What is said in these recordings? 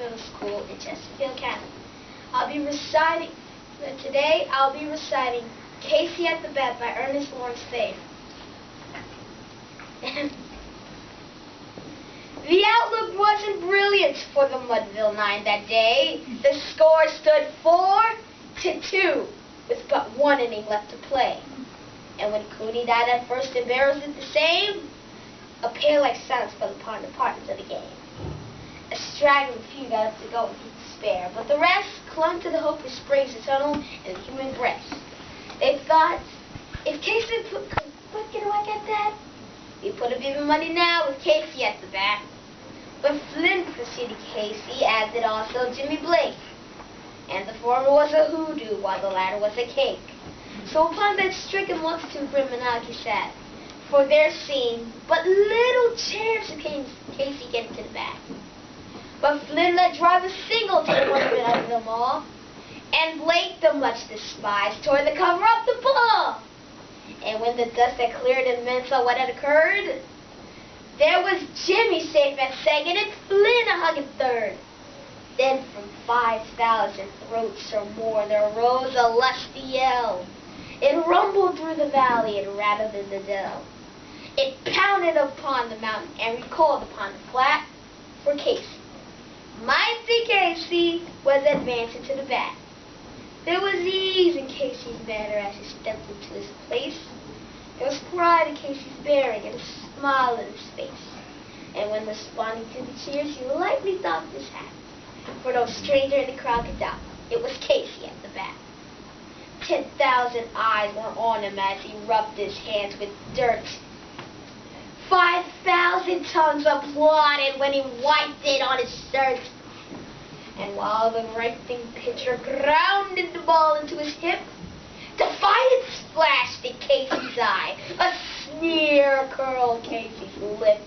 Middle School in Chesterfield, Canada. Today I'll be reciting Casey at the Bat by Ernest Lawrence Theta. The outlook wasn't brilliant for the Mudville Nine that day. The score stood 4-2 with but one inning left to play. And when Cooney died at first and Barrows did the same, a pale-like silence fell upon the partners of the game. A straggling few got up to go in despair, but the rest clung to the hope of springs eternal in the human breast. They thought, if Casey could get a whack at that, we put up even money now with Casey at the bat. But Flynn preceded Casey, as did also Jimmy Blake, and the former was a hoodoo while the latter was a cake. So upon that stricken multitude grim monarchy sat, for there seemed but little chance of Casey getting to the bat. But Flynn let drive a single to the monument out of them all, and Blake, the much despised, tore the cover off the ball. And when the dust had cleared and men saw what had occurred, there was Jimmy safe at second and Flynn a hug at third. Then from 5,000 throats or more there rose a lusty yell. It rumbled through the valley and rattled in the dell. It pounded upon the mountain and recoiled upon the flat for Casey. Mighty Casey was advancing to the bat. There was ease in Casey's manner as he stepped into his place. There was pride in Casey's bearing and a smile in his face. And when responding to the cheers, he lightly doffed his hat, for no stranger in the crowd could doubt it was Casey at the bat. 10,000 eyes were on him as he rubbed his hands with dirt. 5,000 tongues applauded when he wiped it on his shirt. And while the right-wing pitcher grounded the ball into his hip, defiance flashed in Casey's eye. A sneer curled Casey's lip.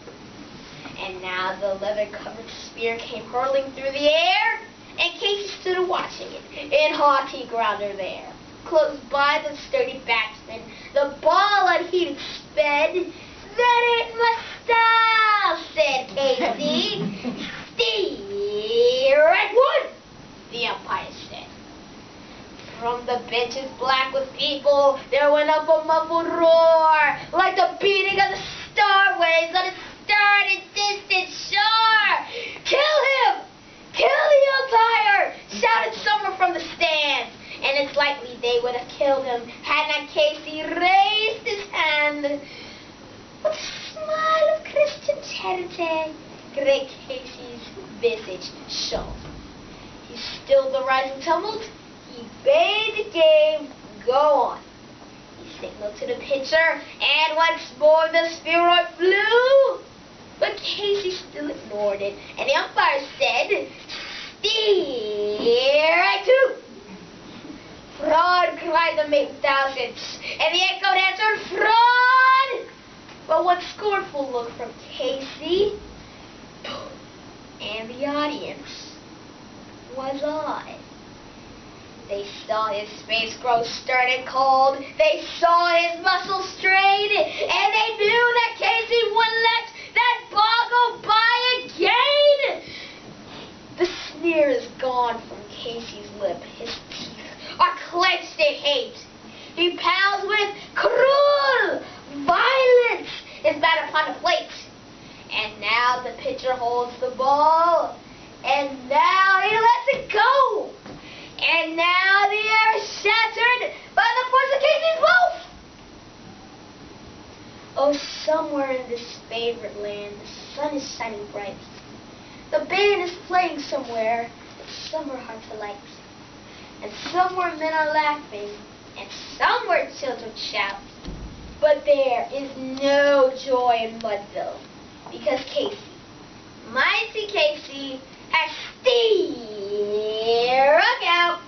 And now the leather-covered spear came hurtling through the air, and Casey stood watching it in haughty grounder there. Close by the sturdy batsman, the ball unheeded sped. That ain't my style, said Casey. Steer one, the umpire said. From the benches black with people, there went up a muffled roar, like the beating of the star waves on a starry distant shore. Kill him! Kill the umpire! Shouted someone from the stands. And it's likely they would have killed him had not Casey raised his hand. With a smile of Christian charity, great Casey's visage shone. He stilled the rising tumult. He bade the game go on. He signaled to the pitcher, and once more the spheroid flew. But Casey still ignored it, and the umpire said, "Steer two." "Fraud," cried the mate thousands, and the echo answered, "Fraud!" But one scornful look from Casey, and the audience was odd. They saw his face grow stern and cold. They saw his muscles strain, and they knew that Casey wouldn't let that ball go by again. The sneer is gone from Casey's lip. His teeth are clenched in hate. He pounds with cruel violence his bat upon the plate. And now the pitcher holds the ball, and now he lets it go. And now the air is shattered by the force of Casey's wolf. Oh, somewhere in this favorite land, the sun is shining bright. The band is playing somewhere, and somewhere hearts are light. And somewhere men are laughing, and somewhere children shout. But there is no joy in Mudville, because Casey, mighty Casey, has struck out.